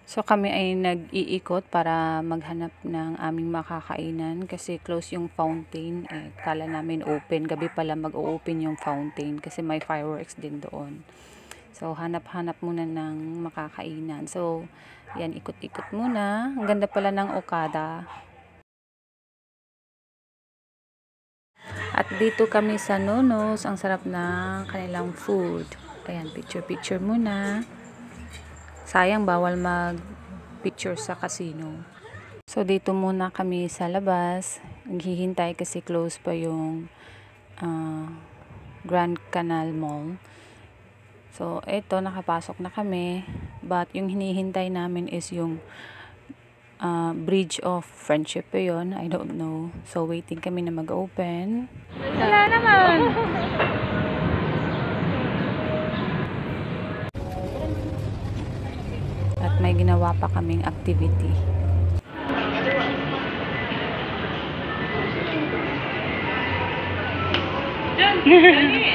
So kami ay nag-iikot para maghanap ng aming makakainan kasi close yung fountain. Kala namin open. Gabi pala mag-open yung fountain kasi may fireworks din doon. So hanap-hanap muna ng makakainan. So yan, ikot-ikot muna. Ang ganda pala ng Okada. At dito kami sa Nonos. Ang sarap ng kanilang food. Ayan, picture-picture muna. Sayang, bawal mag-picture sa casino. So, dito muna kami sa labas. Naghihintay kasi close pa yung Grand Canal Mall. So, eto, nakapasok na kami. But, yung hinihintay namin is yung Bridge of Friendship pa yun. I don't know. So, waiting kami na mag-open. Wala naman! At may ginawa pa kaming activity.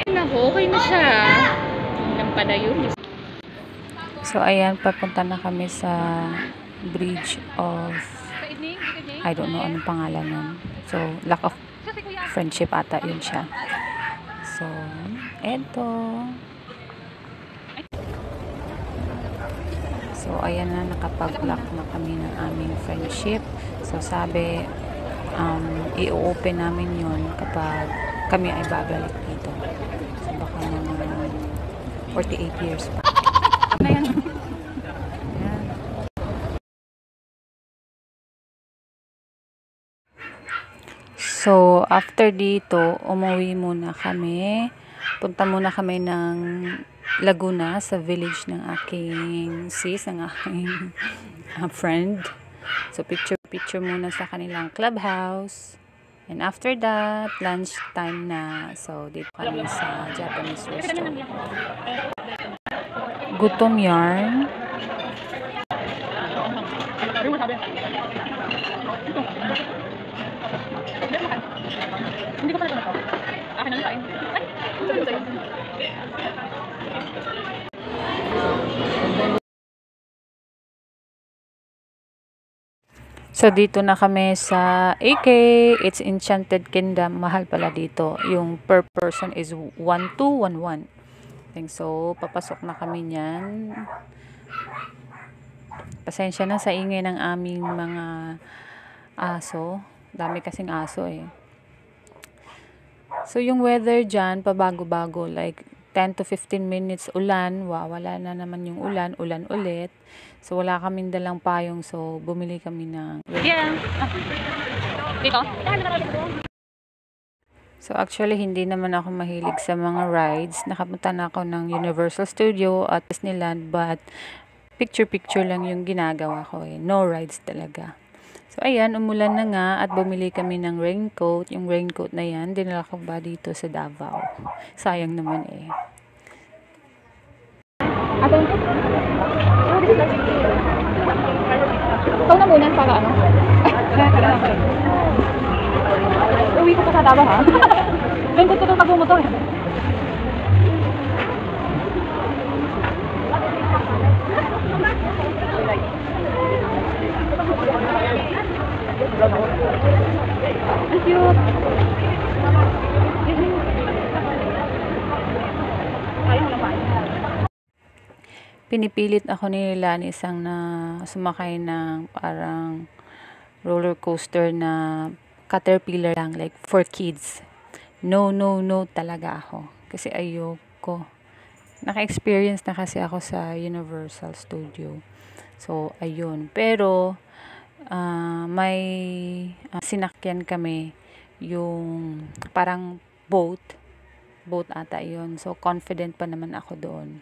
Naku, okay na siya. Nang padayon. So, ayan, papunta na kami sa Bridge of, I don't know anong pangalan nun. So, Lack of Friendship ata yun siya. So, eto. So, ayan na, nakapag-lock na kami ng aming friendship. So, sabi, i-open namin yun kapag kami ay babalik dito. So, baka naman 48 years pa. Na yan. So, after dito, umuwi muna kami. Punta muna kami ng Laguna sa village ng aking sis, ng aking friend. So, picture muna sa kanilang clubhouse. And after that, lunch time na. So, dito kami sa Japanese restaurant. Gutom yarn. Hindi ko pala ito. Akin na lang. So, dito na kami sa AK. It's Enchanted Kingdom. Mahal pala dito. Yung per person is 1,211. So, papasok na kami niyan. Pasensya na sa ingay ng aming mga aso. Dami kasing aso eh. So, yung weather dyan, pabago-bago. Like, 10 to 15 minutes ulan. Wala na naman yung ulan. Ulan ulit. So, wala kaming dalang payong. So, bumili kami ng... Yeah. Dito? So, actually, hindi naman ako mahilig sa mga rides. Nakapunta na ako ng Universal Studio at Disneyland. But, picture-picture lang yung ginagawa ko eh. No rides talaga. So, ayan, umulan na nga at bumili kami ng raincoat. Yung raincoat na yan, dinala ko ba dito sa Davao. Sayang naman eh. Ikaw na muna para ano? Uwi ko pa sa Davao ha? Raincoat ko itong pag-bumotor eh. Ang cute. Pinipilit ako ni Lanisang na sumakay ng parang roller coaster na caterpillar lang, like for kids. No talaga ako. Kasi ayoko. Naka-experience na kasi ako sa Universal Studio. So, ayun. Pero, may sinakyan kami yung parang boat ata yun. So, confident pa naman ako doon.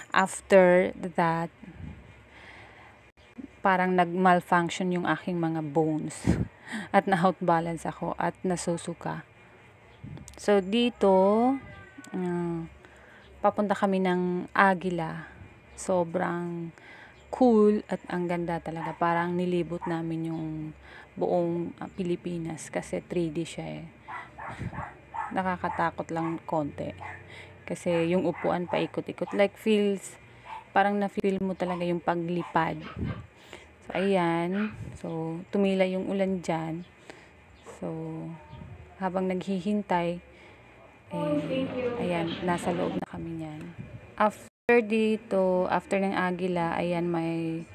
After that, parang nag-malfunction yung aking mga bones at na-out balance ako at nasusuka. So, dito, papunta kami ng Aguila. Sobrang cool at ang ganda talaga. Parang nilibot namin yung buong Pilipinas kasi 3D siya eh. Nakakatakot lang konti. Kasi yung upuan paikot-ikot. Like feels parang na-feel mo talaga yung paglipad. So, ayan. So, tumila yung ulan dyan. So, habang naghihintay, ayan, nasa loob na kami niyan. After dito, after ng Agila, ayan, may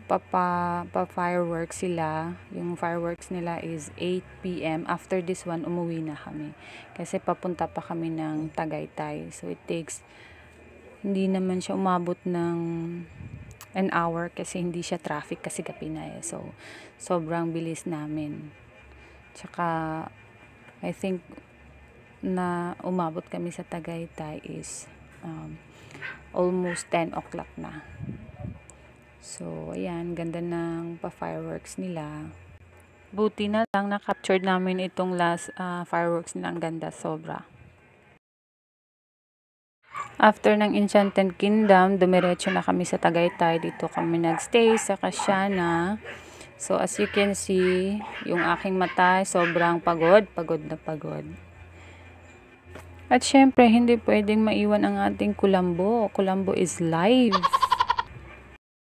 pa-fireworks sila. Yung fireworks nila is 8 p.m. After this one, umuwi na kami. Kasi papunta pa kami ng Tagaytay. So, it takes, hindi naman siya umabot ng an hour kasi hindi siya traffic kasi gabi na eh. So, sobrang bilis namin. Tsaka, I think, na umabot kami sa Tagaytay is almost 10 o'clock na. So, ayan, ganda ng pa-fireworks nila. Buti na lang na-captured namin itong last fireworks nila. Ang ganda, sobra. After ng Enchanted Kingdom, dumiretso na kami sa Tagaytay. Dito kami nagstay sa Kasyana. So, as you can see, yung aking mata, sobrang pagod na pagod. At syempre, hindi pwedeng maiwan ang ating kulambo. Kulambo is live.